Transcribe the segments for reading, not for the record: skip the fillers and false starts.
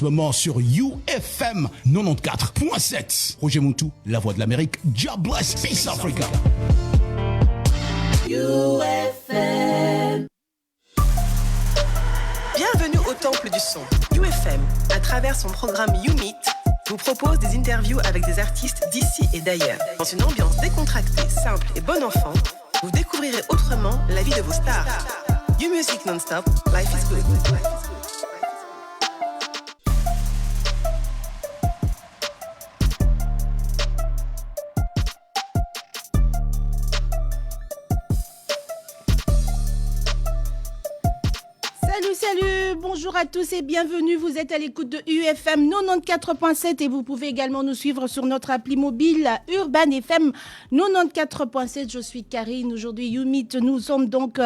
ce moment sur UFM 94.7. Roger Moutou, la voix de l'Amérique. God bless, peace Africa. UFM. Bienvenue au Temple du Son. UFM, à travers son programme YouMeet, vous propose des interviews avec des artistes d'ici et d'ailleurs. Dans une ambiance décontractée, simple et bon enfant, vous découvrirez autrement la vie de vos stars. You Music Non-Stop, life is good. Salut, bonjour à tous et bienvenue. Vous êtes à l'écoute de UFM 94.7 et vous pouvez également nous suivre sur notre appli mobile Urban FM 94.7. Je suis Karine. Aujourd'hui, YouMeet, nous sommes donc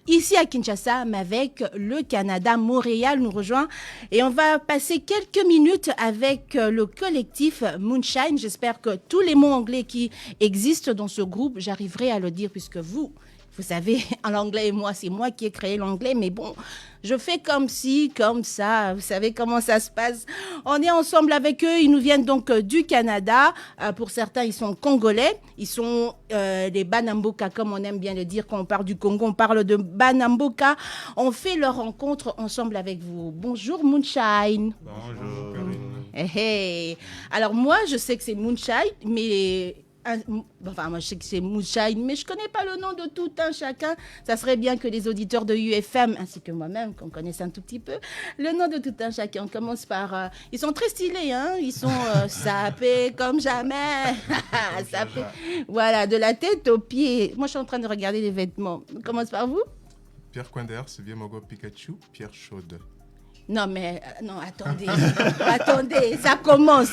ici à Kinshasa, mais avec le Canada. Montréal nous rejoint et on va passer quelques minutes avec le collectif Moonshine. J'espère que tous les mots anglais qui existent dans ce groupe, j'arriverai à le dire puisque vous savez, en anglais, moi, c'est moi qui ai créé l'anglais, mais bon, je fais comme ci, comme ça, vous savez comment ça se passe. On est ensemble avec eux, ils nous viennent donc du Canada. Pour certains, ils sont congolais, ils sont des Banamboka, comme on aime bien le dire quand on parle du Congo, on parle de Banamboka. On fait leur rencontre ensemble avec vous. Bonjour Moonshine. Bonjour. Hey, hey. Alors moi, je sais que c'est Moonshine, mais... Enfin, moi, je sais que c'est Moonshine, mais je ne connais pas le nom de tout un chacun. Ça serait bien que les auditeurs de UFM, ainsi que moi-même, qu'on connaisse un tout petit peu, le nom de tout un chacun. On commence par... ils sont très stylés, hein. Ils sont sapés comme jamais. Sapés. Voilà, de la tête aux pieds. Moi, je suis en train de regarder les vêtements. On commence par vous. Pierre Coinders, Viemogo Pikachu, Pierre Chaude. Non, mais non, attendez. Attendez, ça commence.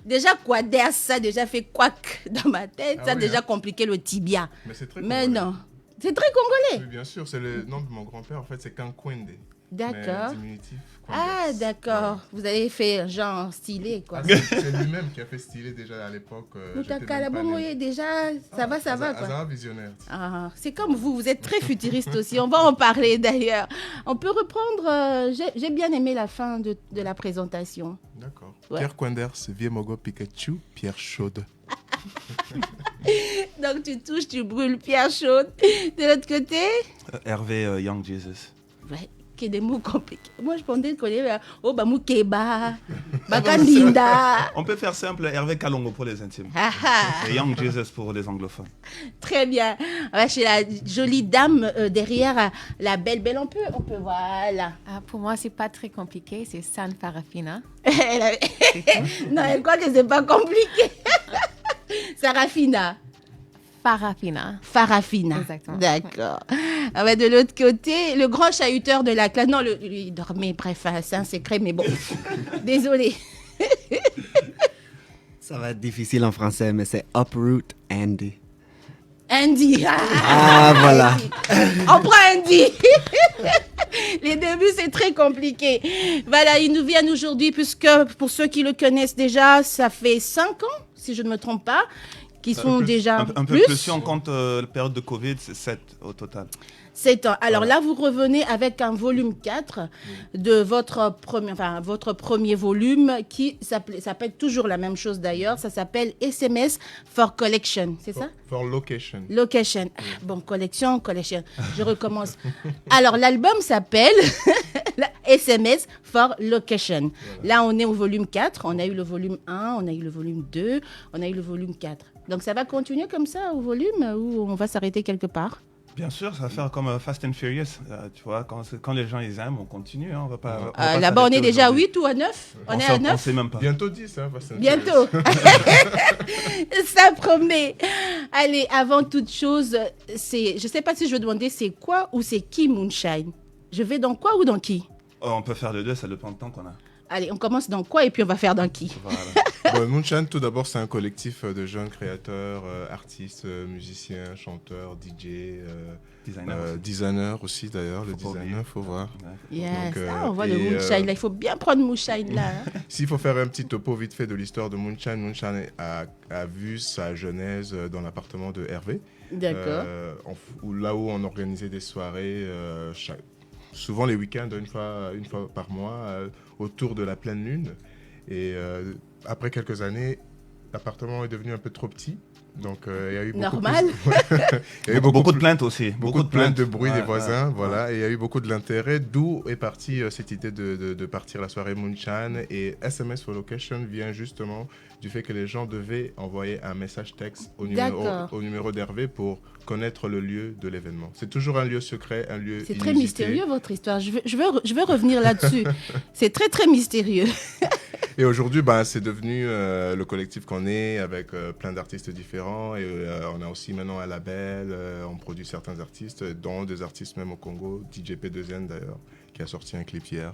Déjà, Quaders, ça a déjà fait quack dans ma tête. Ça a déjà compliqué le tibia. Mais c'est très Mais congolais. non, c'est très congolais. Oui, bien sûr, c'est le nom de mon grand-père. En fait, c'est Kankwende. D'accord. Mais diminutif. Coinders. Ah, d'accord. Voilà. Vous avez fait genre stylé, quoi. Ah, c'est lui-même qui a fait stylé déjà à l'époque. Moutakalabongoye, déjà, ça va, quoi. Azara visionnaire. Ah, c'est comme vous êtes très futuriste aussi. On va en parler d'ailleurs. On peut reprendre. J'ai bien aimé la fin de la présentation. D'accord. Ouais. Pierre Coinders, Viemogo Pikachu, Pierre Chaude. Donc tu touches, tu brûles, Pierre chaude. De l'autre côté, Hervé Young Jesus. ouais, qui est des mots compliqués. Moi, je pensais connaître Moukeba, Bakandinda. On peut faire simple, Hervé Kalongo pour les intimes. Ah, ah. Et Young Jesus pour les anglophones. Très bien. On va chez la jolie dame derrière la belle. On peut, voilà. Ah, pour moi, c'est pas très compliqué. C'est San Farafina. Non, elle croit que c'est pas compliqué. Sarafina. Farafina. Exactement. D'accord. Ah ouais, de l'autre côté, le grand chahuteur de la classe. Non, lui, il dormait, bref, c'est un secret, mais bon. Désolé. Ça va être difficile en français, mais c'est Uproot Andy. Andy. Ah, voilà. On prend Andy. Les débuts, c'est très compliqué. Voilà, ils nous viennent aujourd'hui, puisque pour ceux qui le connaissent déjà, ça fait 5 ans, si je ne me trompe pas, qui sont déjà un peu plus si on compte la période de Covid, c'est 7 au total. 7 ans. Alors là, vous revenez avec un volume 4 de votre premier volume qui s'appelle toujours la même chose d'ailleurs. Ça s'appelle SMS for Collection, c'est ça? For Location. Location. Bon, collection. Je recommence. Alors, l'album s'appelle SMS for Location. Voilà. Là, on est au volume 4. On a eu le volume 1, on a eu le volume 2, on a eu le volume 4. Donc, ça va continuer comme ça au volume ou on va s'arrêter quelque part? Bien sûr, ça va faire comme Fast and Furious. Tu vois, quand les gens ils aiment, on continue. Hein, on va pas là-bas, on est déjà à 8 ou à 9? On est à 9? On sait même pas. Bientôt 10, hein, Fast and Bientôt. Ça promet. Allez, avant toute chose, je ne sais pas si je veux demander c'est quoi ou c'est qui Moonshine? Je vais dans quoi ou dans qui? On peut faire les deux, ça dépend du temps qu'on a. Allez, on commence dans quoi et puis on va faire dans qui? Voilà. Moonshine, tout d'abord, c'est un collectif de jeunes créateurs, artistes, musiciens, chanteurs, DJ, designers aussi d'ailleurs. Le designer, faut voir. Yes. Donc, on voit le Moonshine là. Il faut bien prendre Moonshine là. Hein. S'il faut faire un petit topo vite fait de l'histoire de Moonshine, Moonshine a vu sa genèse dans l'appartement de Hervé. D'accord. Là où on organisait des soirées souvent les week-ends, une fois par mois, autour de la pleine lune. Et après quelques années, l'appartement est devenu un peu trop petit. Donc, il y a eu Normal. Il y a eu beaucoup de plaintes aussi. Beaucoup de plaintes de bruit des Ouais, voisins. Voilà. Et il y a eu beaucoup de l'intérêt, d'où est partie cette idée de partir la soirée Moonshine. Et SMS for Location vient justement du fait que les gens devaient envoyer un message texte au numéro d'Hervé pour connaître le lieu de l'événement. C'est toujours un lieu secret, un lieu C'est inusité. très mystérieux votre histoire. Je veux revenir là-dessus. C'est très très mystérieux. Et aujourd'hui, c'est devenu le collectif qu'on est avec plein d'artistes différents. Et on a aussi maintenant un label, on produit certains artistes, dont des artistes même au Congo, DJ P2N d'ailleurs, qui a sorti un clip hier.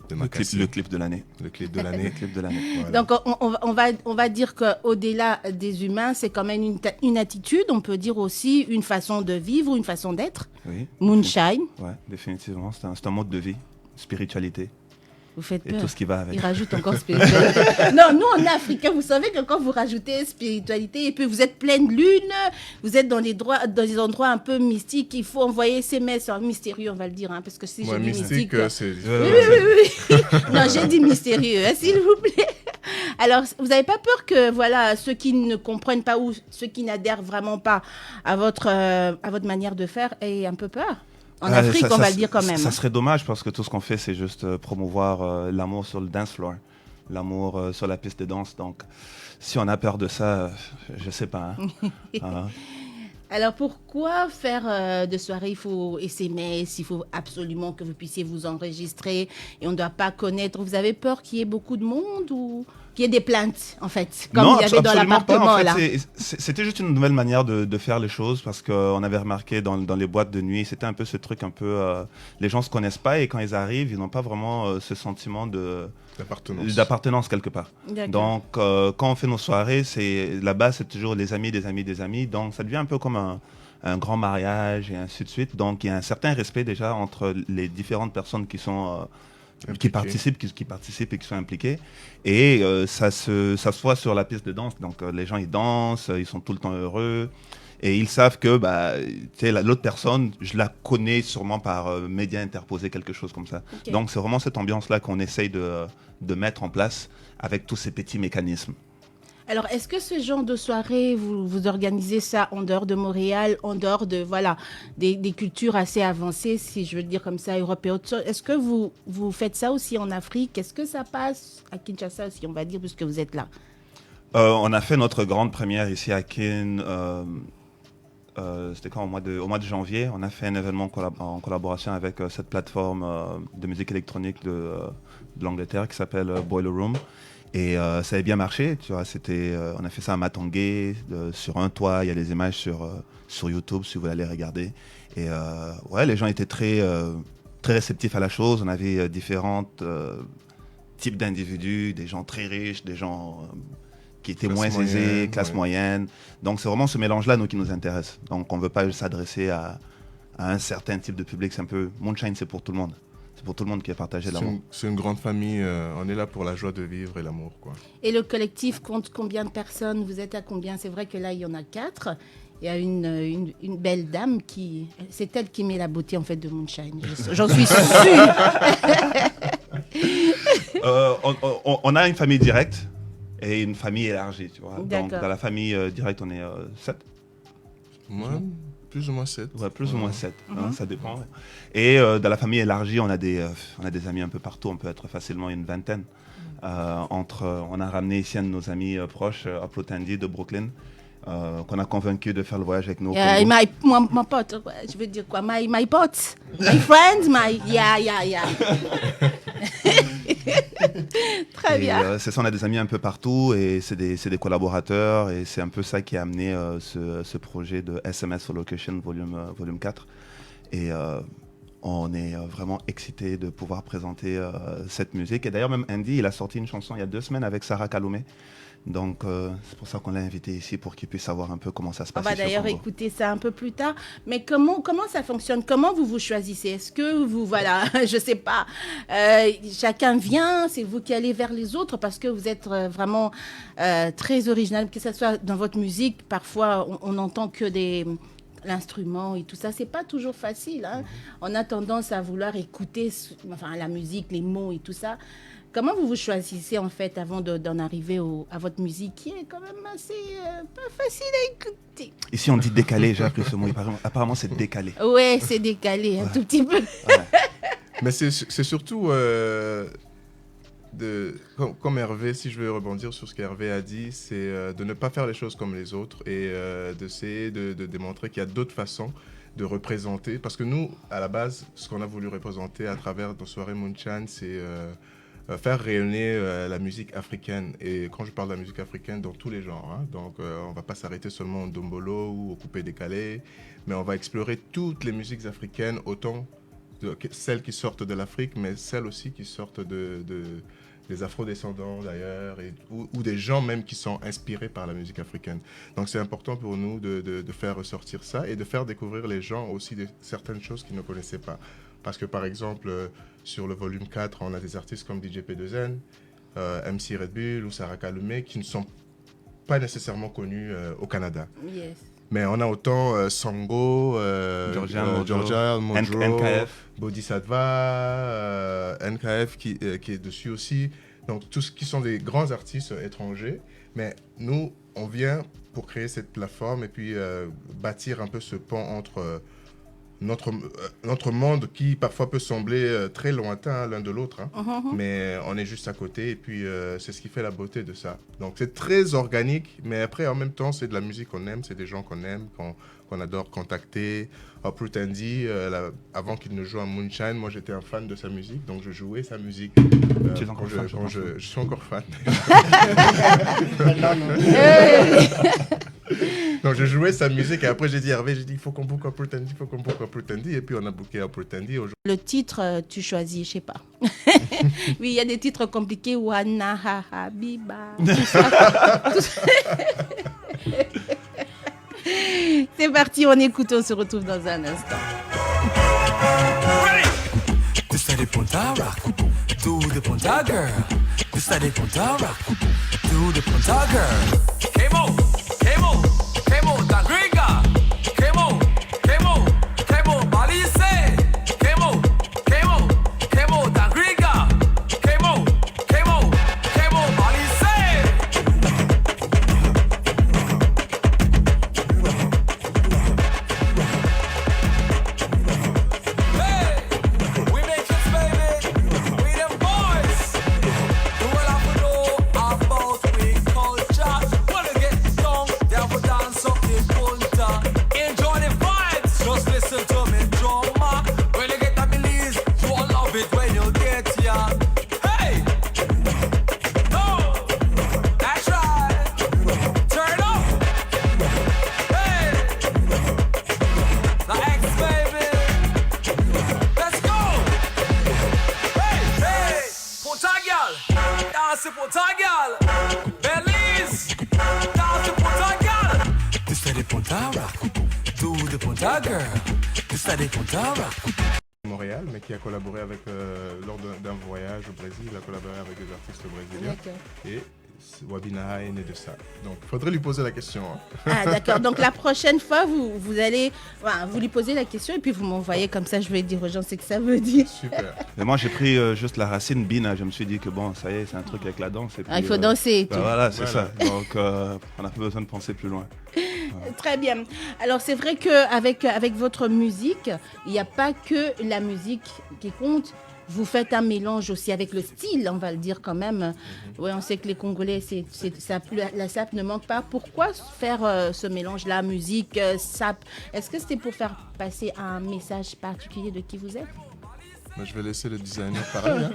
Le clip de l'année. Le clip de l'année. Voilà. Donc on va dire qu'au-delà des humains, c'est quand même une attitude, on peut dire aussi une façon de vivre, une façon d'être. Oui. Moonshine. Ouais, définitivement. C'est un mode de vie, spiritualité. Vous faites peur. Et tout ce qui va avec. Il rajoute encore spiritualité. Non, nous, on est africains. Vous savez que quand vous rajoutez spiritualité, et puis vous êtes pleine lune, vous êtes dans des endroits un peu mystiques, il faut envoyer SMS mystérieux, on va le dire, parce que si j'ai dit mystique... c'est... Oui. Non, j'ai dit mystérieux, s'il vous plaît. Alors, vous n'avez pas peur que ceux qui ne comprennent pas ou ceux qui n'adhèrent vraiment pas à votre manière de faire aient un peu peur? En Afrique, on va le dire quand même. Ça serait dommage parce que tout ce qu'on fait, c'est juste promouvoir l'amour sur le dance floor, l'amour sur la piste de danse. Donc, si on a peur de ça, je sais pas. Alors, pourquoi faire de soirée? Il faut SMS, il faut absolument que vous puissiez vous enregistrer et on ne doit pas connaître. Vous avez peur qu'il y ait beaucoup de monde ou qu'il y ait des plaintes, en fait, comme il y avait dans l'appartement là? C'était juste une nouvelle manière de faire les choses parce qu'on avait remarqué dans les boîtes de nuit, c'était un peu ce truc les gens ne se connaissent pas et quand ils arrivent, ils n'ont pas vraiment ce sentiment d'appartenance quelque part. Donc, quand on fait nos soirées, là-bas, c'est toujours les amis des amis des amis. Donc, ça devient un peu comme un grand mariage et ainsi de suite. Donc, il y a un certain respect déjà entre les différentes personnes qui sont... qui participent et qui sont impliqués. Et ça se voit sur la piste de danse. Donc, les gens, ils dansent, ils sont tout le temps heureux. Et ils savent que l'autre personne, je la connais sûrement par médias interposés, quelque chose comme ça. Okay. Donc, c'est vraiment cette ambiance-là qu'on essaye de mettre en place avec tous ces petits mécanismes. Alors, est-ce que ce genre de soirée, vous organisez ça en dehors de Montréal, en dehors de, des cultures assez avancées, si je veux dire comme ça, Europe et autres? Est-ce que vous faites ça aussi en Afrique? Est-ce que ça passe à Kinshasa aussi, on va dire, puisque vous êtes là? On a fait notre grande première ici à Kin. C'était quand au mois de janvier. On a fait un événement en collaboration avec cette plateforme de musique électronique de l'Angleterre qui s'appelle Boiler Room. Et ça avait bien marché, tu vois, on a fait ça à Matongé, sur un toit, il y a des images sur YouTube si vous voulez aller regarder. Et les gens étaient très réceptifs à la chose, on avait différents types d'individus, des gens très riches, des gens qui étaient moins aisés, classe moyenne. Donc c'est vraiment ce mélange-là qui nous intéresse. Donc on ne veut pas s'adresser à un certain type de public, c'est un peu, Moonshine c'est pour tout le monde. C'est pour tout le monde qui a partagé l'amour. C'est une grande famille, on est là pour la joie de vivre et l'amour, quoi. Et le collectif compte combien de personnes? Vous êtes à combien? C'est vrai que là, il y en a 4. Il y a une belle dame c'est elle qui met la beauté en fait de Moonshine. J'en suis sûre. On a une famille directe et une famille élargie, tu vois. Donc dans la famille directe, on est 7. Moi, plus ou moins 7. Ouais, plus ou moins 7, ça dépend. Ouais. Et dans la famille élargie, on a des amis un peu partout, on peut être facilement une vingtaine. On a ramené ici un de nos amis proches, Upload Andy de Brooklyn, qu'on a convaincu de faire le voyage avec nous. Mon pote, je veux dire quoi? My pote, my friend, yeah. Très bien. C'est ça, on a des amis un peu partout et c'est des collaborateurs et c'est un peu ça qui a amené ce projet de SMS for Location volume 4. Et on est vraiment excités de pouvoir présenter cette musique. Et d'ailleurs, même Andy, il a sorti une chanson il y a 2 semaines avec Sarah Kaloumé. Donc, c'est pour ça qu'on l'a invité ici, pour qu'il puisse savoir un peu comment ça se passe. On va d'ailleurs écouter ça un peu plus tard. Mais comment ça fonctionne? Comment vous choisissez? Est-ce que vous, je sais pas, chacun vient, c'est vous qui allez vers les autres parce que vous êtes vraiment très original, que ce soit dans votre musique. Parfois, on n'entend que des l'instrument et tout ça, c'est pas toujours facile. Hein. On a tendance à vouloir écouter la musique, les mots et tout ça. Comment vous choisissez en fait avant d'en arriver à votre musique qui est quand même assez pas facile à écouter? Ici on dit décalé, j'ai appris ce mot. Apparemment c'est décalé. Ouais, c'est décalé un tout petit peu. Ouais. Mais c'est surtout comme Hervé, si je veux rebondir sur ce qu'Hervé a dit, c'est de ne pas faire les choses comme les autres et d'essayer de démontrer qu'il y a d'autres façons de représenter. Parce que nous, à la base, ce qu'on a voulu représenter à travers nos soirées Moonshine, c'est faire rayonner la musique africaine. Et quand je parle de la musique africaine, dans tous les genres. Hein. Donc, on ne va pas s'arrêter seulement au dombolo ou au coupé décalé, mais on va explorer toutes les musiques africaines, autant celles qui sortent de l'Afrique, mais celles aussi qui sortent des afro-descendants d'ailleurs, ou des gens même qui sont inspirés par la musique africaine. Donc c'est important pour nous de faire ressortir ça et de faire découvrir les gens aussi certaines choses qu'ils ne connaissaient pas. Parce que par exemple, sur le volume 4, on a des artistes comme DJ P2N, MC Red Bull ou Sarah Kaloumé qui ne sont pas nécessairement connus au Canada. Yes. Mais on a autant Sango, Georgia Mojo, NKF, Bodhisattva, NKF qui est dessus aussi. Donc tous qui sont des grands artistes étrangers. Mais nous, on vient pour créer cette plateforme et puis bâtir un peu ce pont entre notre monde qui parfois peut sembler très lointain l'un de l'autre, hein, mais on est juste à côté et puis c'est ce qui fait la beauté de ça. Donc c'est très organique, mais après en même temps c'est de la musique qu'on aime, c'est des gens qu'on aime, qu'on adore contacter. Uproot Andy, avant qu'il ne joue à Moonshine, moi j'étais un fan de sa musique, donc je jouais sa musique. Tu es encore fan, je suis encore fan. Donc je jouais sa musique et après j'ai dit Hervé, il faut qu'on book Uproot Andy, et puis on a booké Uproot Andy. Le titre, tu choisis, je sais pas. Oui, il y a des titres compliqués, Wana Habiba. C'est parti, on écoute, on se retrouve dans un instant. This is the Punta Rock, do the Punta girl. This is the Punta Rock, do the Punta girl. Kemo, Kemo, Kemo, da gringa. Kemo, Kemo, Kemo, Balize. Kemo, Kemo, Kemo, da gringa. Kemo, Kemo, Kemo, Balize. Hey, we make hits, baby. We them boys. Do what I know about we culture. Wanna get down, there we dance up in Punta. Enjoy the vibes, just listen to me drama. When you get a Belize, you will love it when you get here. Hey, no, that's right. Turn up. Hey, the X baby. Let's go. Hey, hey, Punta girl, dance to Punta girl. Belize, dance to Punta girl. This is the Punta Rock, do the Punta girl. This is the Punta Rock. Montréal, mais qui a collaboré avec, lors d'un voyage au Brésil, il a collaboré avec des artistes brésiliens. D'accord. Et Wabinaha est né de ça. Donc, il faudrait lui poser la question. Hein. Ah, d'accord. Donc, la prochaine fois, vous allez vous lui poser la question et puis vous m'envoyez comme ça, je vais dire aux gens ce que ça veut dire. Super. Mais moi j'ai pris juste la racine Bina, je me suis dit que bon, ça y est, c'est un truc avec la danse. Et puis, Il faut danser et bah, tout. voilà, c'est ça. Donc on n'a pas besoin de penser plus loin. Très bien. Alors, c'est vrai qu'avec votre musique, il n'y a pas que la musique qui compte. Vous faites un mélange aussi avec le style, on va le dire quand même. Oui, on sait que les Congolais, la sap ne manque pas. Pourquoi faire ce mélange-là, musique, sap? Est-ce que c'était pour faire passer un message particulier de qui vous êtes? Je vais laisser le designer parler. Hein.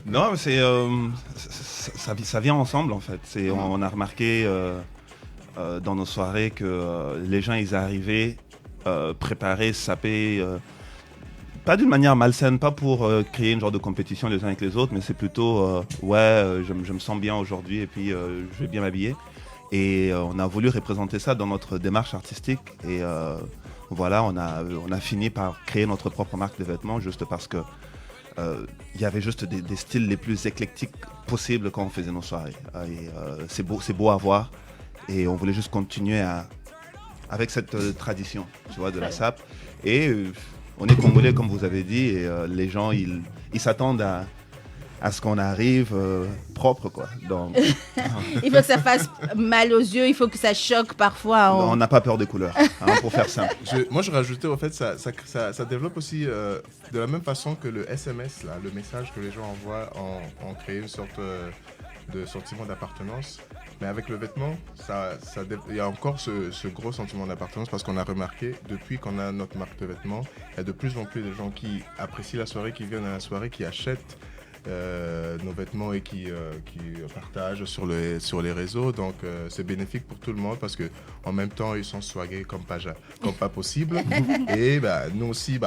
Non, c'est ça vient ensemble en fait. On a remarqué dans nos soirées que les gens ils arrivaient préparés, sapés. Pas d'une manière malsaine, pas pour créer une genre de compétition les uns avec les autres, mais c'est plutôt je me sens bien aujourd'hui et puis je vais bien m'habiller. Et on a voulu représenter ça dans notre démarche artistique et voilà, on a fini par créer notre propre marque de vêtements juste parce que il y avait juste des styles les plus éclectiques possibles quand on faisait nos soirées. Et c'est beau à voir et on voulait juste continuer à avec cette tradition, tu vois, de la sape. Et on est congolais, comme vous avez dit, et les gens, ils s'attendent à ce qu'on arrive propre, quoi. Donc, il faut que ça fasse mal aux yeux, il faut que ça choque parfois. On n'a pas peur des couleurs, pour faire simple. Moi, je rajoutais, en fait, ça développe aussi de la même façon que le SMS, là, le message que les gens envoient en crée une sorte de sentiment d'appartenance. Mais avec le vêtement, il y a encore ce gros sentiment d'appartenance parce qu'on a remarqué, depuis qu'on a notre marque de vêtements, il y a de plus en plus de gens qui apprécient la soirée, qui viennent à la soirée, qui achètent nos vêtements et qui partagent sur les réseaux. Donc c'est bénéfique pour tout le monde parce que en même temps ils sont swagués comme pas possible. Et nous aussi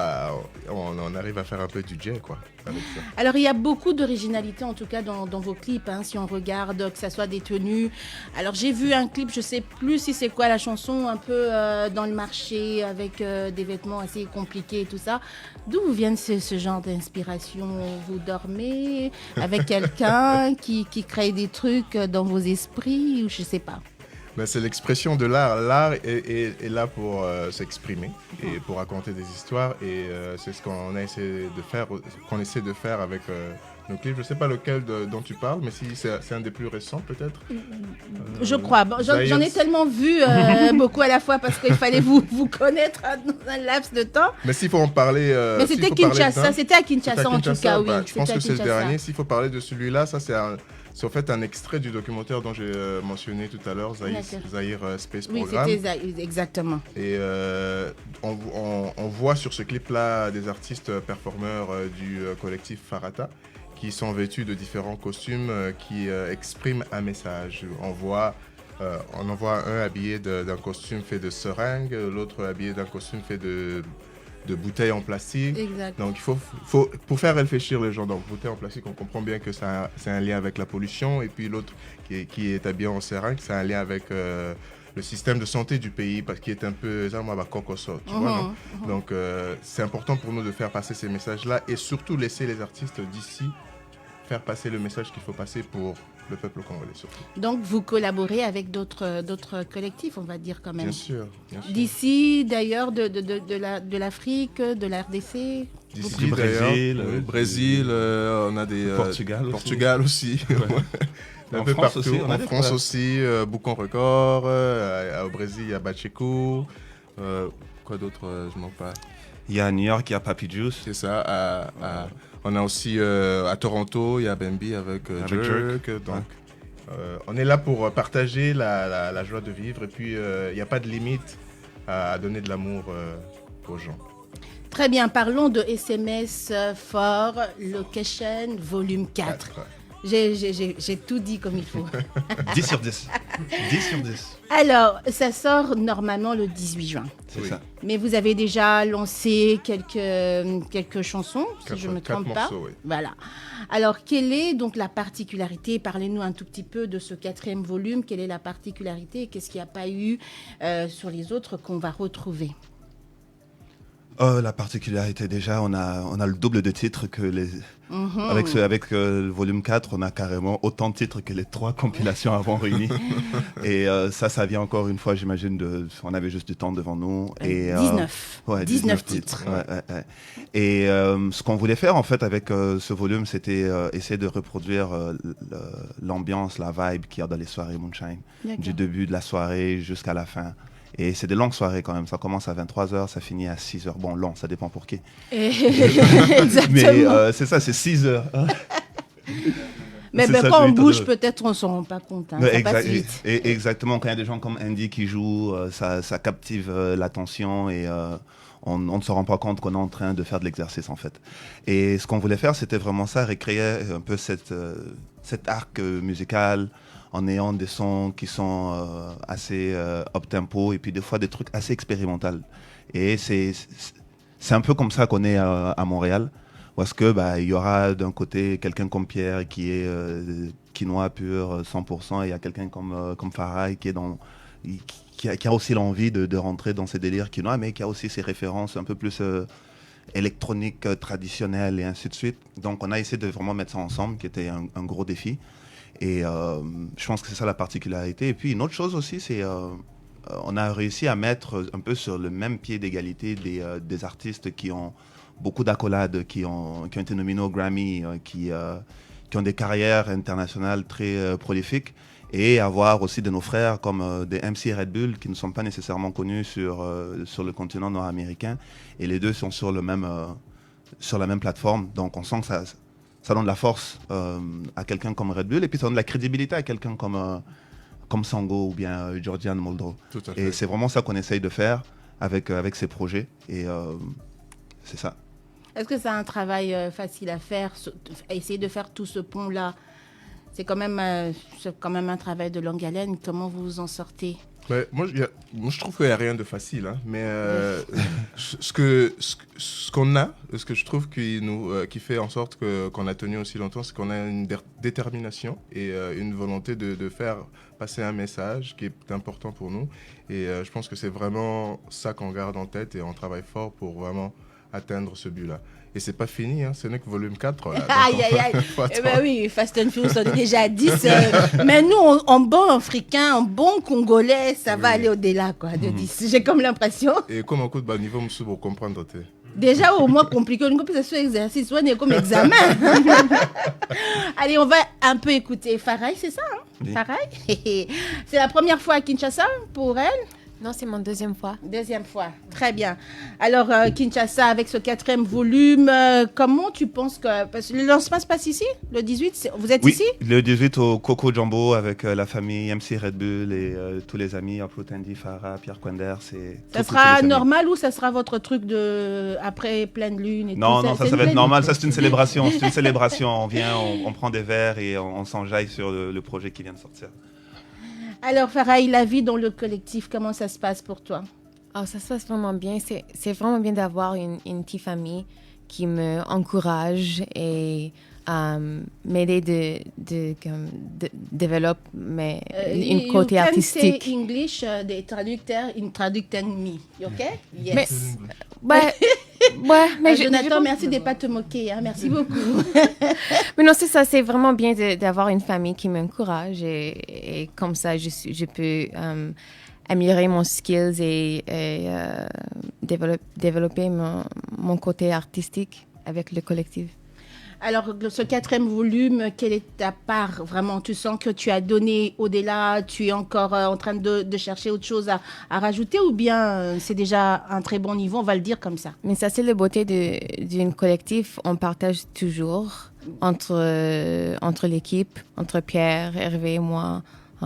on arrive à faire un peu du jet, quoi, avec ça. Alors il y a beaucoup d'originalité en tout cas dans vos clips, si on regarde, que ça soit des tenues. Alors j'ai vu un clip, je sais plus si c'est quoi la chanson, un peu dans le marché avec des vêtements assez compliqués et tout ça. D'où vous vient ce genre d'inspiration? Vous dormez avec quelqu'un qui crée des trucs dans vos esprits, ou je sais pas? C'est l'expression de l'art. L'art est là pour s'exprimer et pour raconter des histoires. Et c'est ce qu'on essaie de faire avec nos clips. Je ne sais pas lequel dont tu parles, mais si c'est un des plus récents peut-être. Je crois. J'en ai tellement vu beaucoup à la fois parce qu'il fallait vous connaître dans un laps de temps. Mais s'il faut en parler... mais c'était Kinshasa, c'était à Kinshasa en tout cas, oui. Je pense que c'est le dernier. S'il faut parler de celui-là, ça c'est en fait un extrait du documentaire dont j'ai mentionné tout à l'heure, Zaïre Space Program. Oui, c'était exactement. Et on voit sur ce clip-là des artistes performeurs du collectif Farata qui sont vêtus de différents costumes qui expriment un message. On en voit un habillé d'un costume fait de seringues, l'autre habillé d'un costume fait de bouteilles en plastique. Exact. Donc il faut pour faire réfléchir les gens, donc bouteilles en plastique, on comprend bien que c'est un lien avec la pollution, et puis l'autre qui est habillé en seringue, c'est un lien avec le système de santé du pays, parce qu'il est un peu tu vois, non? Donc c'est important pour nous de faire passer ces messages-là et surtout laisser les artistes d'ici faire passer le message qu'il faut passer pour le peuple congolais surtout. Donc vous collaborez avec d'autres collectifs, on va dire quand même. Bien sûr. D'ici d'ailleurs, de l'Afrique, de la RDC. D'ici du Brésil, Brésil, on a des Portugal aussi. Un peu partout. Aussi, en France aussi, Boucon Record. Au Brésil, il y a Bacheco. Quoi d'autre, je manque pas. Il y a à New York, il y a Papi Juice. C'est ça. On a aussi à Toronto, il y a Bambi avec Jerk. Donc, on est là pour partager la joie de vivre. Et puis, il n'y a pas de limite à donner de l'amour aux gens. Très bien, parlons de SMS for Location volume 4. J'ai tout dit comme il faut. 10 sur 10. 10 sur 10. Alors, ça sort normalement le 18 juin. C'est ça. Mais vous avez déjà lancé quelques chansons, si je ne me trompe pas. Morceaux, oui. Voilà. Alors, quelle est donc la particularité? Parlez-nous un tout petit peu de ce 4e volume. Quelle est la particularité? Qu'est-ce qu'il n'y a pas eu sur les autres qu'on va retrouver? La particularité, déjà, on a le double de titres que les... Avec le volume 4, on a carrément autant de titres que les 3 compilations avant réunies. Et ça vient encore une fois, j'imagine, on avait juste du temps devant nous. Et, 19 titres. Ouais. Et ce qu'on voulait faire, en fait, avec ce volume, c'était essayer de reproduire l'ambiance, la vibe qu'il y a dans les soirées Moonshine. Du début de la soirée jusqu'à la fin. Et c'est des longues soirées quand même. Ça commence à 23h, ça finit à 6h. Bon, long, ça dépend pour qui. Exactement. Mais c'est ça, c'est 6 heures. Mais quand on bouge, peut-être on ne s'en rend pas compte. Ça passe vite. Exactement. Quand il y a des gens comme Andy qui jouent, ça captive l'attention et on ne se rend pas compte qu'on est en train de faire de l'exercice en fait. Et ce qu'on voulait faire, c'était vraiment ça, recréer un peu cet arc musical en ayant des sons qui sont assez up-tempo et puis des fois des trucs assez expérimentaux. Et c'est un peu comme ça qu'on est à Montréal, parce que il y aura d'un côté quelqu'un comme Pierre qui est quinoa pur 100%, et il y a quelqu'un comme Farai qui a aussi l'envie de rentrer dans ces délires quinoa, mais qui a aussi ses références un peu plus électroniques, traditionnelles et ainsi de suite. Donc on a essayé de vraiment mettre ça ensemble, qui était un gros défi. Et je pense que c'est ça la particularité. Et puis une autre chose aussi, c'est on a réussi à mettre un peu sur le même pied d'égalité des artistes qui ont beaucoup d'accolades, qui ont été nominés au Grammy, qui ont des carrières internationales très prolifiques, et avoir aussi de nos frères comme des MC Red Bull qui ne sont pas nécessairement connus sur le continent nord-américain, et les deux sont sur la même plateforme. Donc on sent que ça donne de la force à quelqu'un comme Red Bull, et puis ça donne de la crédibilité à quelqu'un comme Sango ou bien Jordian Muldrow. Et c'est vraiment ça qu'on essaye de faire avec ces projets, et c'est ça. Est-ce que c'est un travail facile à faire, essayer de faire tout ce pont-là? C'est quand même un travail de longue haleine. Comment vous vous en sortez? Ouais, moi, je trouve qu'il n'y a rien de facile, hein, mais ce qu'on a, ce que je trouve qui fait en sorte qu'on a tenu aussi longtemps, c'est qu'on a une détermination et une volonté de faire passer un message qui est important pour nous. Et je pense que c'est vraiment ça qu'on garde en tête, et on travaille fort pour vraiment atteindre ce but-là. Et c'est pas fini, hein, ce n'est que volume 4. Là, aïe, aïe, aïe. Eh ben oui, Fast and Furious, on est déjà à 10. Mais nous, en bon africain, en bon congolais, ça va aller au-delà quoi, de 10. J'ai comme l'impression. Et comme un coup de niveau, je pour comprendre. Déjà, au moins compliqué, une compétition exercice, on est comme examen. Allez, on va un peu écouter Farai, c'est ça, hein? Oui. Farai. C'est la première fois à Kinshasa pour elle? Non, c'est mon deuxième fois. Deuxième fois, très bien. Alors, Kinshasa, avec ce 4e volume, comment tu penses que... Parce que le lancement se passe ici, le 18, vous êtes ici? Oui, le 18 au Coco Jumbo avec la famille MC Red Bull et tous les amis, Uproot Andy, Farah, Pierre Quender. Ça sera normal ou ça sera votre truc de après pleine lune et non, tout ça? Non, ça va être normal. Ça, c'est une célébration. C'est une célébration. On vient, on prend des verres et on s'enjaille sur le projet qui vient de sortir. Alors, Farai, la vie dans le collectif, comment ça se passe pour toi? Oh, ça se passe vraiment bien. C'est vraiment bien d'avoir une petite famille qui me encourage et m'aider de développer une côté artistique. You can say English, des traducteurs, une traducteur me, ok? Yes. Mais Jonathan, merci de ne pas te moquer, hein, merci beaucoup. Mais non, c'est ça, c'est vraiment bien d'avoir une famille qui m'encourage et comme ça, je peux améliorer mon skills et développer mon côté artistique avec le collectif. Alors, ce 4e volume, quelle est ta part? Vraiment, tu sens que tu as donné au-delà, tu es encore en train de chercher autre chose à rajouter, ou bien c'est déjà un très bon niveau, on va le dire comme ça? Mais ça, c'est la beauté d'une collectif. On partage toujours entre l'équipe, entre Pierre, Hervé, moi,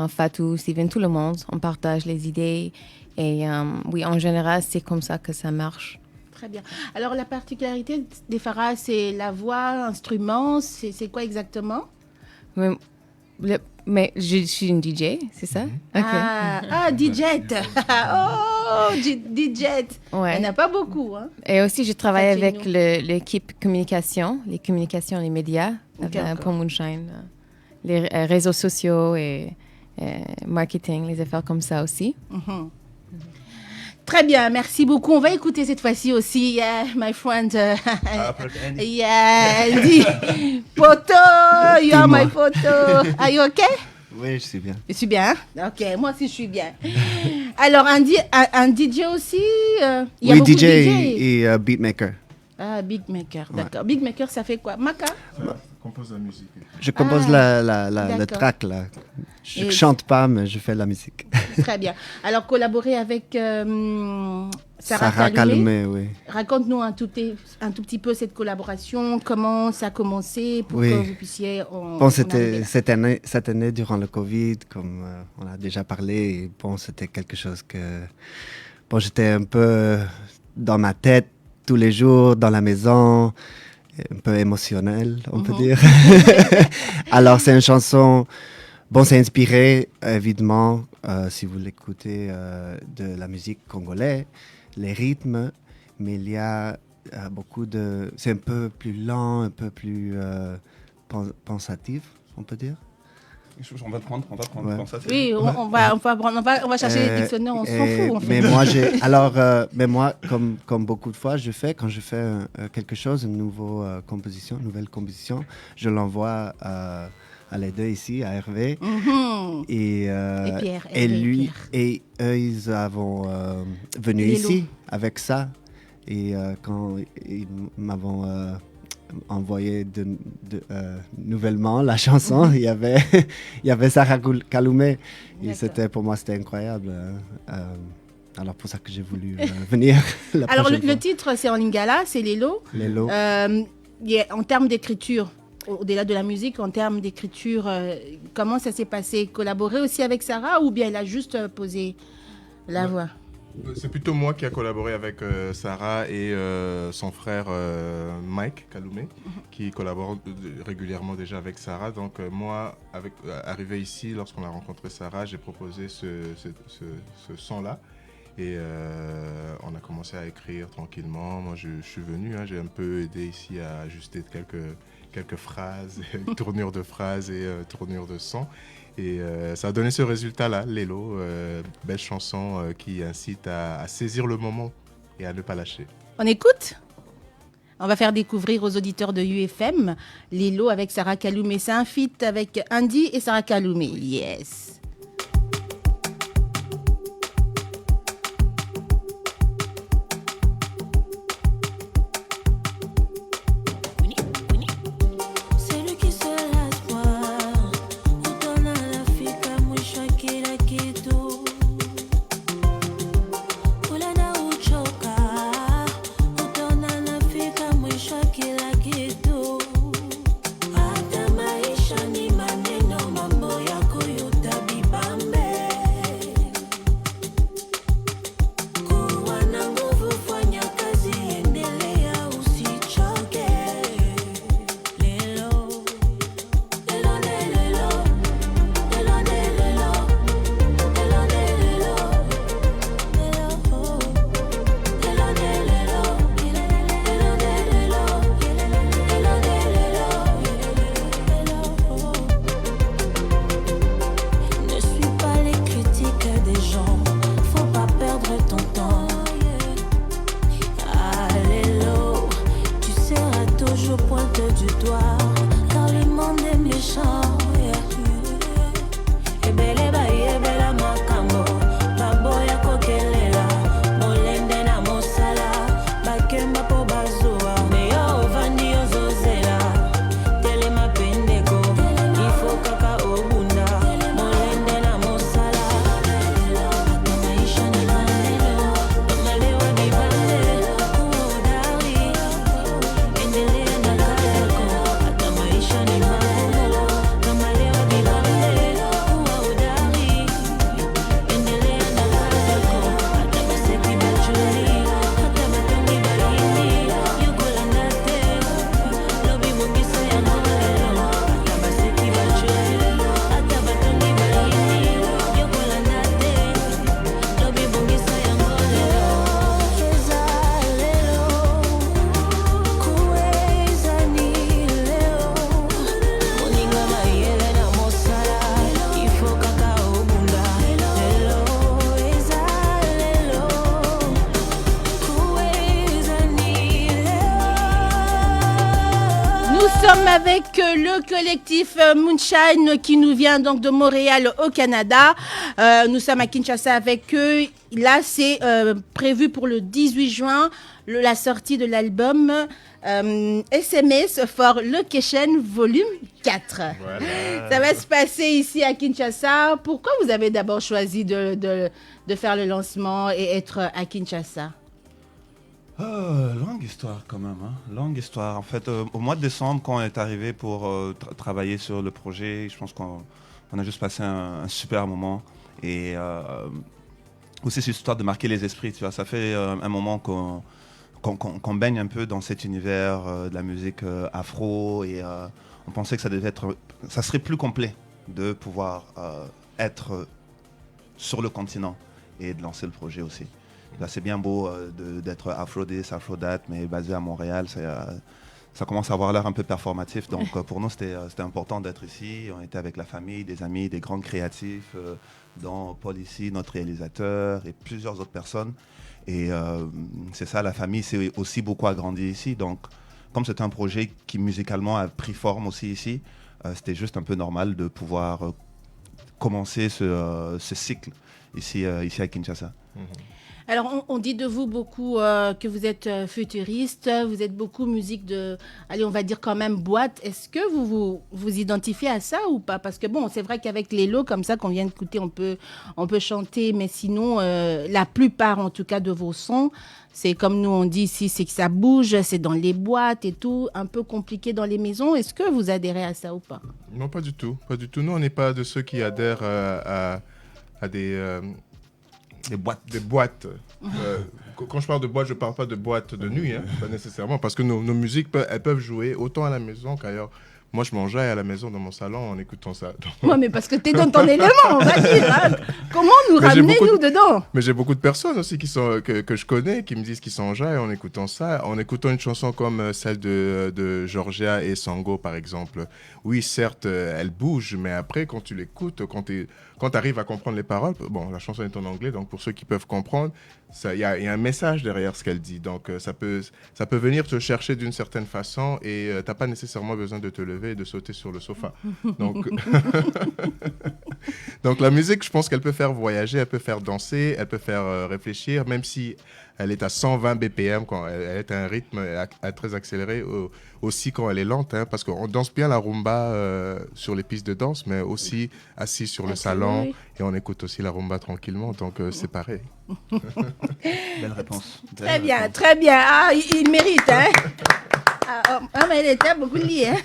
Fatou, Steven, tout le monde. On partage les idées. Et oui, en général, c'est comme ça que ça marche. Très bien. Alors, la particularité des Farah, c'est la voix, instrument, c'est quoi exactement? Mais je suis une DJ, c'est ça? Okay. Ah, DJ. Oh, DJ. Ouais. Il n'y en a pas beaucoup. Hein? Et aussi, je travaille avec l'équipe communication, les médias, pour Moonshine. Les réseaux sociaux et marketing, les affaires comme ça aussi. Mm-hmm. Très bien, merci beaucoup. On va écouter cette fois-ci aussi, my friend. Yeah, Poto, you are my photo. Are you okay? Oui, je suis bien. Je suis bien. Ok, moi aussi je suis bien. Alors, un DJ aussi. Il y a beaucoup DJ de DJ et beatmaker. Ah, beatmaker, d'accord. Ouais. Beatmaker, ça fait quoi? Maka? Compose la musique. Je compose le track, là. Je chante pas, mais je fais la musique. Très bien. Alors, collaborer avec Sarah Calmé, oui. Raconte-nous un tout petit peu cette collaboration, comment ça a commencé pour que vous puissiez... c'était cette année, durant le Covid, comme on a déjà parlé. Et bon, c'était quelque chose que... Bon, j'étais un peu dans ma tête tous les jours, dans la maison, un peu émotionnel, on peut dire. Alors, c'est une chanson... Bon, c'est inspiré, évidemment, si vous l'écoutez, de la musique congolaise, les rythmes, mais il y a beaucoup de... C'est un peu plus lent, un peu plus pensatif, on peut dire. On va prendre pensatif. Oui, on va chercher les dictionnaires, on s'en fout. En fait. Mais moi, comme beaucoup de fois, quand je fais quelque chose, une nouvelle composition, je l'envoie à à les deux ici, à Hervé. Mhm. Et Pierre, et Hervé et lui, Pierre. et eux, ils avons venu Lélo. ici avec ça. Et quand ils m'avons envoyé nouvellement la chanson, il y avait Sarah Kaloumé. Et pour moi, c'était incroyable. Alors, pour ça que j'ai voulu venir. Alors, le titre, c'est en lingala, c'est Lélo. Lélo. En termes d'écriture, au-delà de la musique, en termes d'écriture, comment ça s'est passé? Collaborer aussi avec Sarah ou bien elle a juste posé la voix? C'est plutôt moi qui a collaboré avec Sarah et son frère Mike Kaloumé, qui collabore régulièrement déjà avec Sarah. Donc moi, arrivé ici, lorsqu'on a rencontré Sarah, j'ai proposé ce son-là. Et on a commencé à écrire tranquillement. Moi, je suis venu, j'ai un peu aidé ici à ajuster quelques phrases, tournures de phrases et tournures de son. Et ça a donné ce résultat-là, Lélo, belle chanson qui incite à saisir le moment et à ne pas lâcher. On écoute? On va faire découvrir aux auditeurs de UFM Lélo avec Sarah Kaloumé. C'est un feat avec Andy et Sarah Kaloumé. Yes. Avec le collectif Moonshine qui nous vient donc de Montréal au Canada. Nous sommes à Kinshasa avec eux. Là, c'est prévu pour le 18 juin, la sortie de l'album SMS for Location Volume 4. Voilà. Ça va se passer ici à Kinshasa. Pourquoi vous avez d'abord choisi de faire le lancement et être à Kinshasa? Longue histoire quand même, longue histoire. En fait, au mois de décembre, quand on est arrivé pour travailler sur le projet, je pense qu'on a juste passé un super moment. Et aussi cette histoire de marquer les esprits, tu vois, ça fait un moment qu'on baigne un peu dans cet univers de la musique afro et on pensait que ça serait plus complet de pouvoir être sur le continent et de lancer le projet aussi. Là, c'est bien beau d'être Afro-Dis, Afro-Dat, mais basé à Montréal, ça commence à avoir l'air un peu performatif. Donc pour nous, c'était important d'être ici. On était avec la famille, des amis, des grands créatifs, dont Paul ici, notre réalisateur, et plusieurs autres personnes. Et c'est ça, la famille s'est aussi beaucoup agrandie ici. Donc comme c'est un projet qui musicalement a pris forme aussi ici, c'était juste un peu normal de pouvoir commencer ce cycle ici à Kinshasa. Alors, on dit de vous beaucoup que vous êtes futuriste, vous êtes beaucoup musique de, allez, on va dire quand même boîte. Est-ce que vous identifiez à ça ou pas? Parce que bon, c'est vrai qu'avec les lots comme ça qu'on vient d'écouter, on peut chanter, mais sinon, la plupart en tout cas de vos sons, c'est comme nous on dit ici, c'est que ça bouge, c'est dans les boîtes et tout, un peu compliqué dans les maisons. Est-ce que vous adhérez à ça ou pas? Non, pas du tout. Pas du tout. Nous, on n'est pas de ceux qui adhèrent à des boîtes. Quand je parle de boîte, je ne parle pas de boîte de nuit, pas nécessairement, parce que nos musiques, elles peuvent jouer autant à la maison qu'ailleurs. Moi, je m'enjaille à la maison dans mon salon en écoutant ça. Ouais, mais parce que tu es dans ton élément, on va dire. Hein. Comment nous ramener, nous, dedans? Mais j'ai beaucoup de personnes aussi que je connais qui me disent qu'ils s'enjaillent en écoutant ça, en écoutant une chanson comme celle de Georgia et Sango, par exemple. Oui, certes, elle bouge, mais après, quand tu l'écoutes, quand tu arrives à comprendre les paroles, bon, la chanson est en anglais, donc pour ceux qui peuvent comprendre, il y a un message derrière ce qu'elle dit. Donc, ça peut venir te chercher d'une certaine façon et tu n'as pas nécessairement besoin de te lever et de sauter sur le sofa. Donc, donc la musique, je pense qu'elle peut faire voyager, elle peut faire danser, elle peut faire réfléchir, même si elle est à 120 BPM, quand elle est à un rythme très accéléré, aussi quand elle est lente, parce qu'on danse bien la rumba sur les pistes de danse, mais aussi assis sur le salon, et on écoute aussi la rumba tranquillement, donc c'est pareil. Belle réponse. Très bien, très bien. Ah, il mérite, hein. Mais il était beaucoup lié, hein.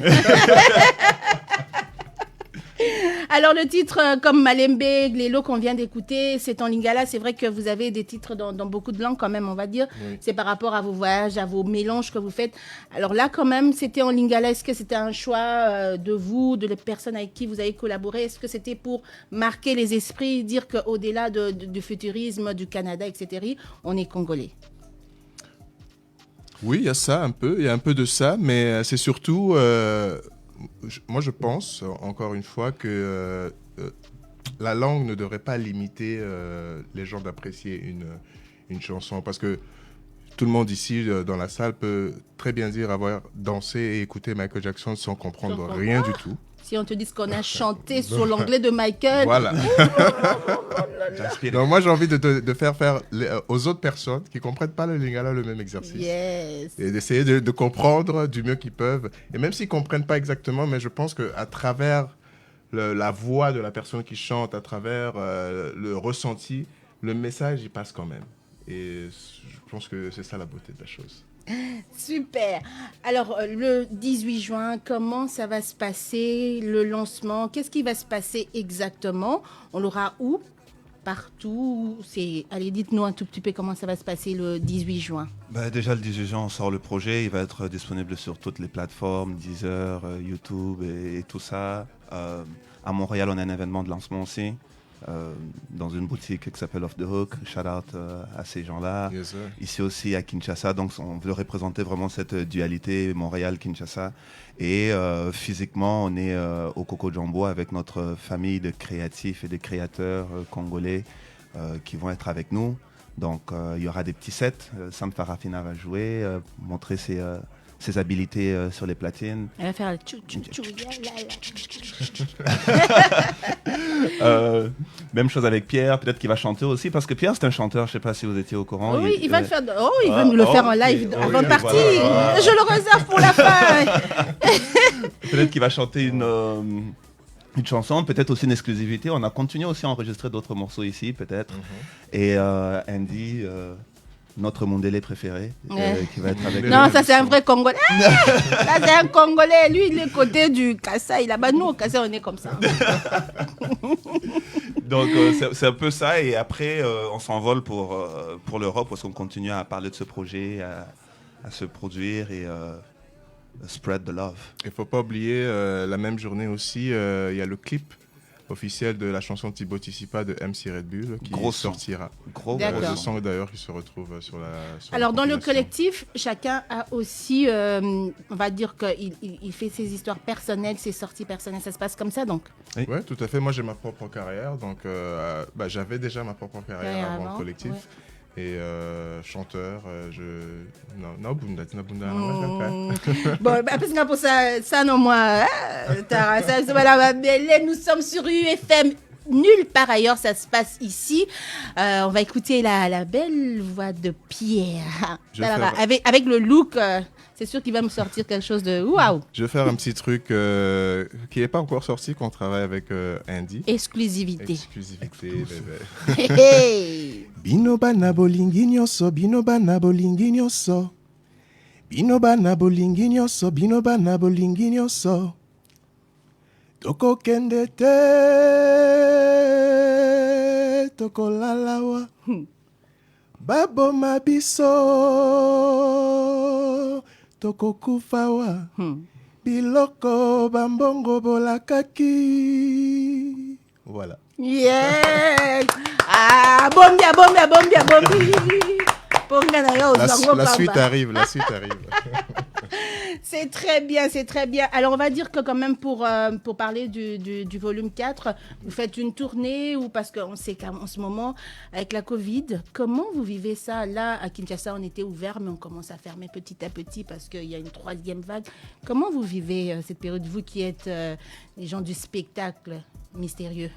Alors le titre comme Malembe, Glélo qu'on vient d'écouter, c'est en lingala. C'est vrai que vous avez des titres dans beaucoup de langues quand même, on va dire. Oui. C'est par rapport à vos voyages, à vos mélanges que vous faites. Alors là quand même, c'était en lingala. Est-ce que c'était un choix de vous, de les personnes avec qui vous avez collaboré? Est-ce que c'était pour marquer les esprits, dire qu'au-delà du futurisme, du Canada, etc., on est congolais? Oui, il y a ça un peu. Il y a un peu de ça, mais c'est surtout... moi, je pense, encore une fois, que la langue ne devrait pas limiter les gens d'apprécier une chanson. Parce que tout le monde ici, dans la salle, peut très bien dire avoir dansé et écouté Michael Jackson sans comprendre rien du tout. Si on te dit qu'on a chanté sur l'anglais de Michael. Voilà. Donc moi, j'ai envie de faire aux autres personnes qui ne comprennent pas le lingala le même exercice. Yes. Et d'essayer de comprendre du mieux qu'ils peuvent. Et même s'ils ne comprennent pas exactement, mais je pense qu'à travers la voix de la personne qui chante, à travers le ressenti, le message, il passe quand même. Et je pense que c'est ça la beauté de la chose. Super. Alors, le 18 juin, comment ça va se passer, le lancement? Qu'est-ce qui va se passer exactement? On l'aura où? Partout? Allez, dites-nous un tout petit peu comment ça va se passer le 18 juin. Déjà, le 18 juin, on sort le projet. Il va être disponible sur toutes les plateformes, Deezer, YouTube et tout ça. À Montréal, on a un événement de lancement aussi. Dans une boutique qui s'appelle Off the Hook, shout out à ces gens-là. Yes, ici aussi à Kinshasa, donc on veut représenter vraiment cette dualité Montréal-Kinshasa. Et physiquement, on est au Coco Jumbo avec notre famille de créatifs et de créateurs congolais qui vont être avec nous. Donc il y aura des petits sets. Sam Farafina va jouer, montrer ses habilités sur les platines. Elle va faire le tchou tchou tchou. Même chose avec Pierre, peut-être qu'il va chanter aussi, parce que Pierre c'est un chanteur, je ne sais pas si vous étiez au courant. Oui, il va le faire. Il va nous le faire en live avant de partir. Voilà. Je le réserve pour la fin. Peut-être qu'il va chanter une chanson, peut-être aussi une exclusivité. On a continué aussi à enregistrer d'autres morceaux ici, peut-être. Et Andy... notre Mondélé préféré, qui va être avec nous. Non, ça c'est un vrai Congolais. Ça c'est un Congolais. Lui, il est côté du Kassai. Là-bas, nous, au Kassai, on est comme ça. Donc, c'est un peu ça. Et après, on s'envole pour l'Europe, parce qu'on continue à parler de ce projet, à se produire et spread the love. Il ne faut pas oublier, la même journée aussi, il y a le clip officiel de la chanson Thibaut Tissipa de MC Red Bull qui sortira. Gros son d'ailleurs qui se retrouve sur la... Alors dans le collectif, chacun a aussi, on va dire qu'il fait ses histoires personnelles, ses sorties personnelles. Ça se passe comme ça donc? Oui, ouais, tout à fait. Moi j'ai ma propre carrière, donc j'avais déjà ma propre carrière avant le collectif. Ouais. Et chanteur, Nabunda. Bon, parce que pour ça non, moi, Tara, voilà, nous sommes sur UFM. Nulle part ailleurs, ça se passe ici. On va écouter la belle voix de Pierre. Alors, avec le look, c'est sûr qu'il va me sortir quelque chose de waouh. Je vais faire un petit truc qui n'est pas encore sorti, qu'on travaille avec Andy. Exclusivité. Exclusivité, bébé. Hey. Binoba na bolingi nyonso, binoba na bolingi nyonso. Binoba na bolingi nyonso, binoba na bolingi nyonso. Toko kende te, toko lalawa. Babo mabiso, toko kufawa. Biloko bambongo bolakaki. Voilà. Yes. Ah, bombia. La suite arrive. C'est très bien. Alors, on va dire que quand même, pour parler du volume 4, vous faites une tournée, ou parce qu'on sait qu'en ce moment, avec la Covid, comment vous vivez ça? Là, à Kinshasa, on était ouvert, mais on commence à fermer petit à petit parce qu'il y a une 3e vague. Comment vous vivez cette période, vous qui êtes les gens du spectacle mystérieux?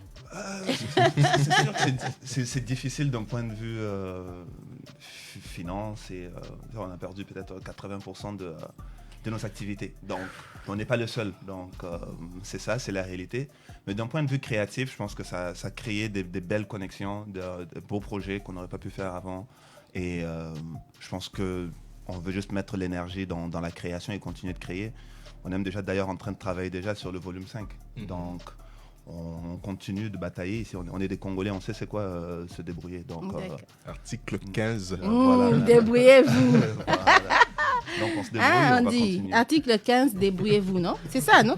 C'est difficile d'un point de vue finance, et on a perdu peut-être 80% de nos activités. Donc, on n'est pas le seul. Donc, c'est ça, c'est la réalité. Mais d'un point de vue créatif, je pense que ça a créé des belles connexions, de beaux projets qu'on n'aurait pas pu faire avant. Et je pense qu'on veut juste mettre l'énergie dans la création et continuer de créer. On est déjà d'ailleurs en train de travailler déjà sur le volume 5. Donc, on continue de batailler. Ici, on est des Congolais, on sait c'est quoi se débrouiller. Donc, article 15. Voilà. Débrouillez-vous. Voilà. Donc, on se débrouille, on va dit continuer. article 15, débrouillez-vous, non? C'est ça, non?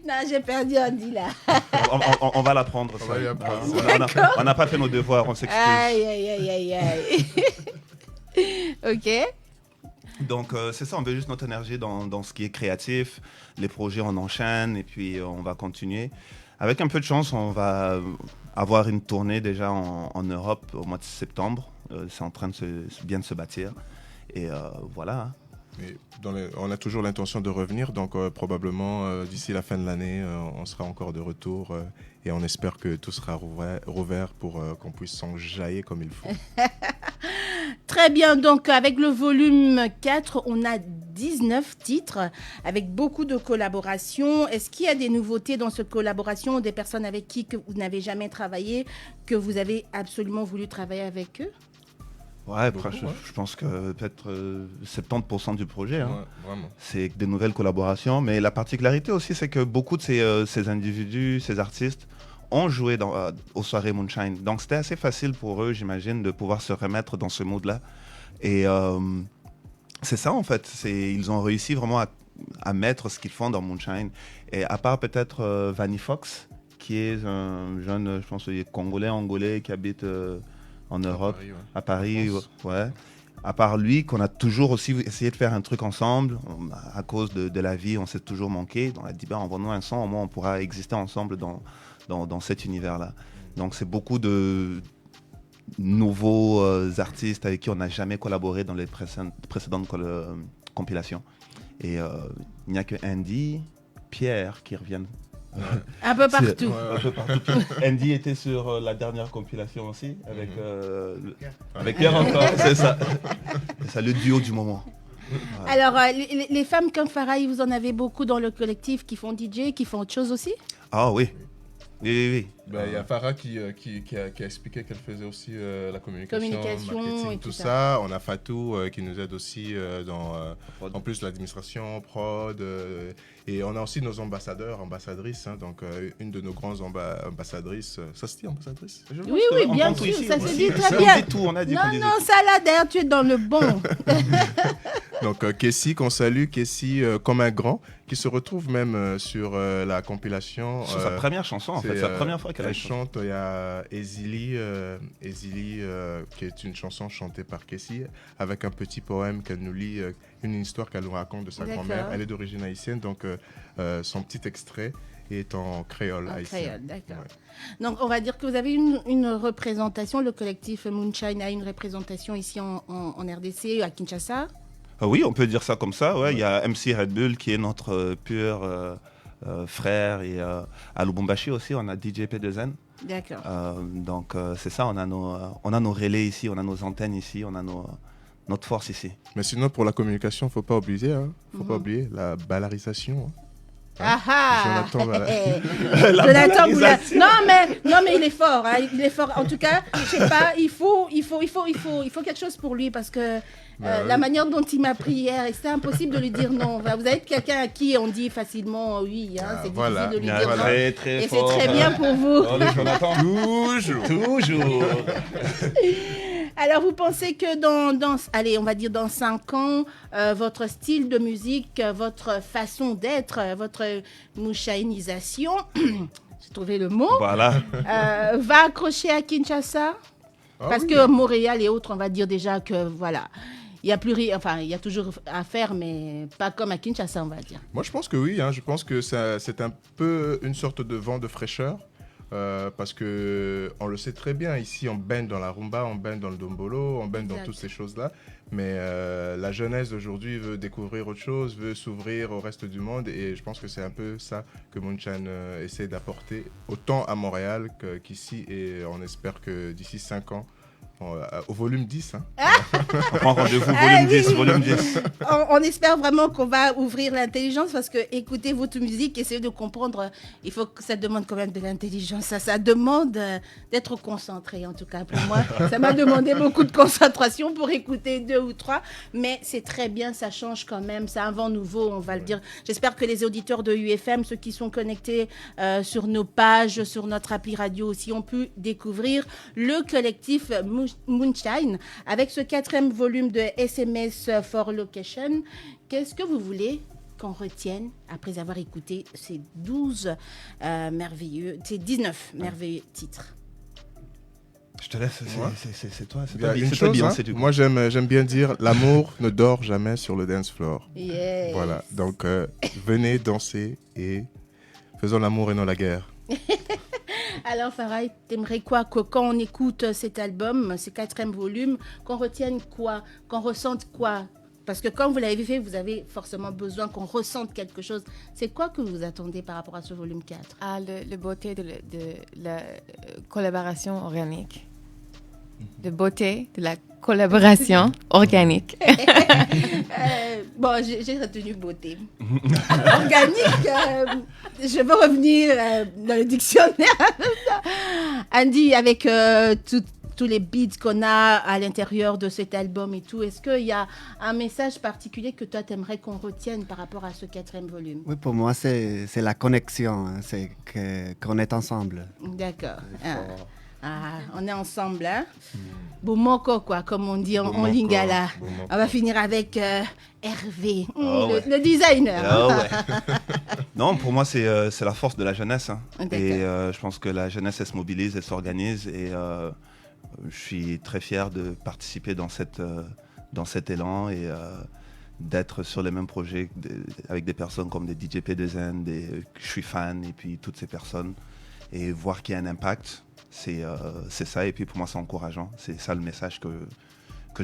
Non, j'ai perdu Andy là. On va l'apprendre. On n'a pas fait nos devoirs, on s'excuse. Aïe. Ok. Donc c'est ça, on veut juste notre énergie dans ce qui est créatif. Les projets, on enchaîne et puis on va continuer. Avec un peu de chance, on va avoir une tournée déjà en Europe au mois de septembre. C'est en train de bien se bâtir. Et voilà. Mais on a toujours l'intention de revenir, donc probablement d'ici la fin de l'année, on sera encore de retour et on espère que tout sera rouvert pour qu'on puisse s'enjailler comme il faut. Très bien, donc avec le volume 4, on a 19 titres avec beaucoup de collaborations. Est-ce qu'il y a des nouveautés dans cette collaboration, des personnes avec qui que vous n'avez jamais travaillé, que vous avez absolument voulu travailler avec eux? Ouais, je pense que peut-être 70% du projet, hein. Ouais, vraiment. C'est des nouvelles collaborations. Mais la particularité aussi, c'est que beaucoup de ces individus, ces artistes, ont joué aux soirées Moonshine. Donc c'était assez facile pour eux, j'imagine, de pouvoir se remettre dans ce mood-là. Et c'est ça, en fait. Ils ont réussi vraiment à mettre ce qu'ils font dans Moonshine. Et à part peut-être Vanny Fox, qui est un jeune, je pense, Angolais, qui habite en Europe, à Paris, ouais. À part lui, qu'on a toujours aussi essayé de faire un truc ensemble, à cause de la vie, on s'est toujours manqué. On a dit, envoie-nous un son, au moins on pourra exister ensemble dans cet univers-là. Donc c'est beaucoup de nouveaux artistes avec qui on n'a jamais collaboré dans les précédentes compilations. Et il n'y a que Andy, Pierre qui reviennent. Un peu partout. Un peu partout. Andy était sur la dernière compilation aussi, avec Pierre encore, c'est ça. C'est ça le duo du moment. Voilà. Alors, les femmes comme Farah, vous en avez beaucoup dans le collectif qui font DJ, qui font autre chose aussi? Ah oui. Oui. Il y a Farah qui a expliqué qu'elle faisait aussi la communication, marketing, et tout ça. On a Fatou qui nous aide aussi en plus l'administration, prod. Et on a aussi nos ambassadrices. Hein, donc une de nos grandes ambassadrices, ça se dit ambassadrice? Oui, bien sûr, ça se dit très bien. Non, ça là, d'ailleurs, tu es dans le bon. Donc Kessie, qu'on salue, Kessie comme un grand, qui se retrouve même sur la compilation. Sur sa première chanson, en fait, c'est la première fois Elle chante, il y a Ezili, qui est une chanson chantée par Kessie, avec un petit poème qu'elle nous lit, une histoire qu'elle nous raconte de sa grand-mère. Elle est d'origine haïtienne, donc son petit extrait est en créole haïtien. Créole, d'accord. Ouais. Donc, on va dire que vous avez une représentation, le collectif Moonshine a une représentation ici en RDC, à Kinshasa. Oui, on peut dire ça comme ça. Ouais. Il y a MC Red Bull qui est notre pur frère, et à Lubumbashi aussi, on a DJ P2N. D'accord. Donc c'est ça, on a nos relais ici, on a nos antennes ici, on a notre force ici. Mais sinon, pour la communication, faut pas oublier la ballarisation. Jonathan Boula. Non mais il est fort, hein, il est fort. En tout cas, je sais pas, il faut quelque chose pour lui parce que la manière dont il m'a pris hier, et c'était impossible de lui dire non. Vous êtes quelqu'un à qui on dit facilement oui, hein, c'est difficile de lui dire non. Très, très et fort, c'est très bien pour vous. Jonathan. Toujours. Alors, vous pensez que on va dire dans 5 ans, votre style de musique, votre façon d'être, votre mouchainisation, j'ai trouvé le mot, voilà. Va accrocher à Kinshasa? Parce que Montréal et autres, on va dire déjà que voilà, il y a il y a toujours à faire, mais pas comme à Kinshasa, on va dire. Moi, je pense que oui. Je pense que c'est un peu une sorte de vent de fraîcheur. Parce que on le sait très bien, ici on baigne dans la rumba, on baigne dans le dombolo, on baigne dans toutes ces choses-là, mais la jeunesse d'aujourd'hui veut découvrir autre chose, veut s'ouvrir au reste du monde, et je pense que c'est un peu ça que Moonshine essaie d'apporter autant à Montréal qu'ici, et on espère que d'ici 5 ans, au volume 10. On prend rendez-vous, volume 10. On espère vraiment qu'on va ouvrir l'intelligence parce que écouter votre musique, essayer de comprendre, il faut que ça demande quand même de l'intelligence. Ça demande d'être concentré, en tout cas pour moi. Ça m'a demandé beaucoup de concentration pour écouter 2 ou 3, mais c'est très bien, ça change quand même, c'est un vent nouveau, on va le dire. J'espère que les auditeurs de UFM, ceux qui sont connectés sur nos pages, sur notre appli radio aussi, ont pu découvrir le collectif Moonshine avec ce 4e volume de SMS for Location. Qu'est-ce que vous voulez qu'on retienne après avoir écouté ces 19 merveilleux titres? Je te laisse, c'est toi. C'est toi, moi j'aime bien dire, l'amour ne dort jamais sur le dance floor. Yes. Voilà, donc venez danser et faisons l'amour et non la guerre. Alors Farai, t'aimerais quoi que quand on écoute cet album, ce 4e volume, qu'on retienne quoi, qu'on ressente quoi? Parce que quand vous l'avez fait, vous avez forcément besoin qu'on ressente quelque chose. C'est quoi que vous attendez par rapport à ce volume 4? La beauté de la collaboration organique. De beauté de la collaboration organique. Bon, j'ai retenu beauté. Organique, je veux revenir dans le dictionnaire. Andy, avec tous les beats qu'on a à l'intérieur de cet album et tout, est-ce qu'il y a un message particulier que toi, t'aimerais qu'on retienne par rapport à ce 4e volume? Oui, pour moi, c'est la connexion, c'est qu'on est ensemble. D'accord. On est ensemble, hein? Boumoko, quoi, comme on dit en lingala. On va finir avec Hervé, le designer. Non, pour moi, c'est la force de la jeunesse. Et je pense que la jeunesse, elle se mobilise, elle s'organise. Et je suis très fier de participer dans cet élan et d'être sur les mêmes projets avec des personnes comme des DJ P2N, je suis fan, et puis toutes ces personnes. Et voir qu'il y a un impact. C'est ça, et puis pour moi c'est encourageant, c'est ça le message que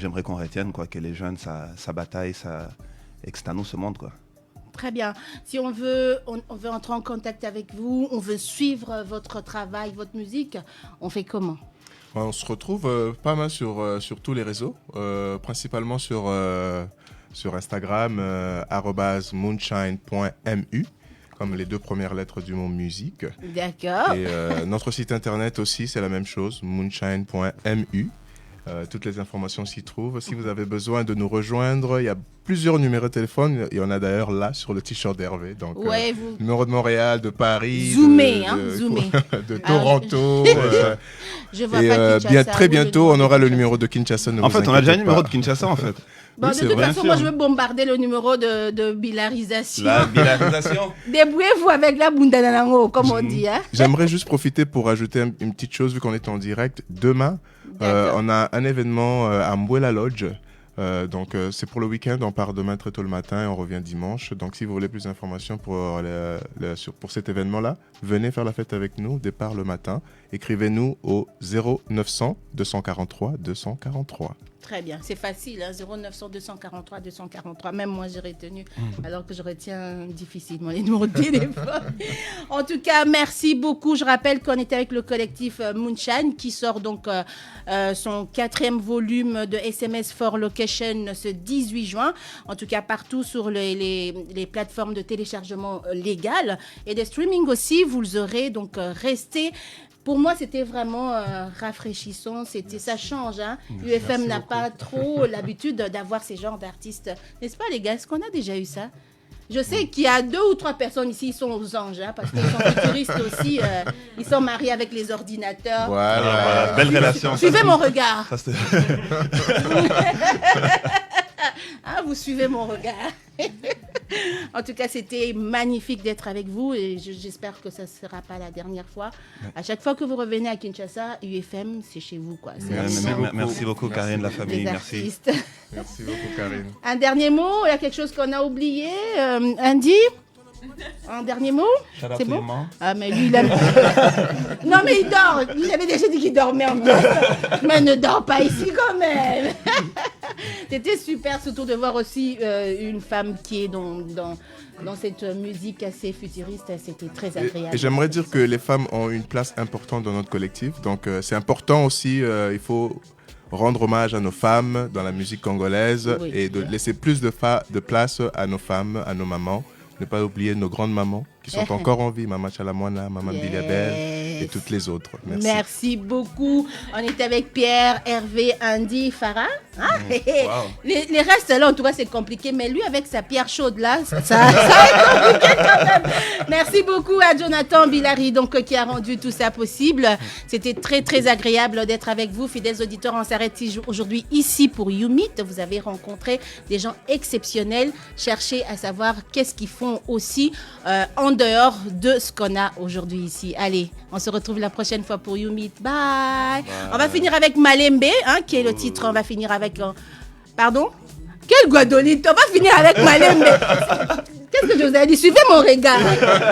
j'aimerais qu'on retienne, quoi, que les jeunes ça bataille, et que c'est à nous ce monde, quoi. Très bien. Si on veut entrer en contact avec vous, on veut suivre votre travail, votre musique, on fait comment? On se retrouve pas mal sur tous les réseaux, principalement sur Instagram, @moonshine.mu. Comme les 2 premières lettres du mot musique. D'accord. Et notre site internet aussi, c'est la même chose, moonshine.mu. Toutes les informations s'y trouvent. Si vous avez besoin de nous rejoindre, il y a plusieurs numéros de téléphone. Il y en a d'ailleurs là sur le t-shirt d'Hervé. Donc, numéro de Montréal, de Paris, zoomé, de Toronto. Je vois pas Kinshasa, très bientôt, on aura le numéro de Kinshasa. En fait, on a déjà un numéro de Kinshasa, en fait. Bon, de toute façon, moi, je veux bombarder le numéro de bilarisation. La bilarisation. Débrouillez-vous avec la bundananango, comme on dit. Hein? J'aimerais juste profiter pour ajouter une petite chose, vu qu'on est en direct. Demain, on a un événement à Mbouela Lodge. Donc, c'est pour le week-end. On part demain très tôt le matin et on revient dimanche. Donc, si vous voulez plus d'informations pour cet événement-là, venez faire la fête avec nous, départ le matin. Écrivez-nous au 0900 243 243. Très bien, c'est facile, hein, 0900 243 243. Même moi, j'ai retenu, alors que je retiens difficilement les numéros de téléphone. En tout cas, merci beaucoup. Je rappelle qu'on était avec le collectif Moonshine, qui sort donc son 4e volume de SMS for Location ce 18 juin. En tout cas, partout sur les plateformes de téléchargement légales et de streaming aussi. Vous aurez donc resté. Pour moi, c'était vraiment rafraîchissant. Ça change. Hein. UFM n'a pas trop l'habitude d'avoir ces genres d'artistes. N'est-ce pas, les gars? Est-ce qu'on a déjà eu ça? Je sais qu'il y a 2 ou 3 personnes ici, ils sont aux anges, hein, parce qu'ils sont futuristes aussi. Ils sont mariés avec les ordinateurs. Voilà. Belle relation. Suivez mon regard. Vous suivez mon regard. En tout cas, c'était magnifique d'être avec vous et j'espère que ça ne sera pas la dernière fois. À chaque fois que vous revenez à Kinshasa, UFM, c'est chez vous. Quoi. Merci beaucoup, Karine, la famille. Merci. Merci beaucoup, Karine. Un dernier mot, il y a quelque chose qu'on a oublié. Andy, un dernier mot? C'est bon? Ah, mais lui, il aime... Non, mais il dort. Il avait déjà dit qu'il dormait en place. Mais ne dors pas ici quand même. C'était super, surtout de voir aussi une femme qui est dans cette musique assez futuriste. C'était très agréable. Et j'aimerais dire que les femmes ont une place importante dans notre collectif. Donc, c'est important aussi. Il faut rendre hommage à nos femmes dans la musique congolaise et de laisser plus de place à nos femmes, à nos mamans. Ne pas oublier nos grandes mamans qui sont encore en vie, Maman Chalamwana, Maman Biliabel et toutes les autres. Merci. Merci beaucoup. On est avec Pierre, Hervé, Andy, Farah. Wow. Les restes là, en tout cas, c'est compliqué. Mais lui, avec sa pierre chaude là, ça est compliqué quand même. Merci beaucoup à Jonathan Bilary, donc, qui a rendu tout ça possible. C'était très, très agréable d'être avec vous, fidèles auditeurs. On s'arrête aujourd'hui ici pour YouMeet. Vous avez rencontré des gens exceptionnels. Cherchez à savoir qu'est-ce qu'ils font aussi en dehors de ce qu'on a aujourd'hui ici. Allez, on se retrouve la prochaine fois pour YouMeet. Bye. On va finir avec Malembe, qui est le titre. On va finir avec... Pardon? Quel Guadolite? On va finir avec Malembe. Qu'est-ce que je vous ai dit? Suivez mon regard.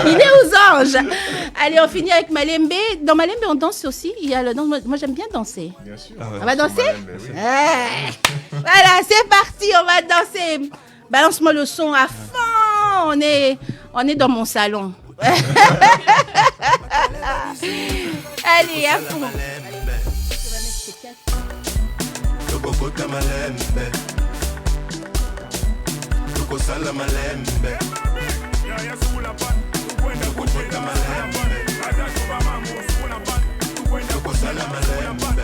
Il est aux anges. Allez, on finit avec Malembe. Dans Malembe, on danse aussi. Il y a le danse. Moi, j'aime bien danser. Bien sûr. On va danser? Malembe, oui. Voilà, c'est parti. On va danser. Balance-moi le son à fond. On est dans mon salon. Allez, à fond. Tokokota malembe Tokosala malembe Tokokota malembe Tokosala malembe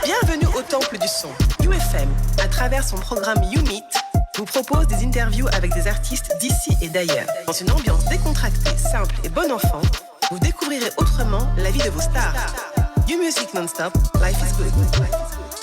Bienvenue au Temple du Son. UFM, à travers son programme YouMeet, vous propose des interviews avec des artistes d'ici et d'ailleurs. Dans une ambiance décontractée, simple et bon enfant, vous découvrirez autrement la vie de vos stars. You Music Non-Stop, life is good.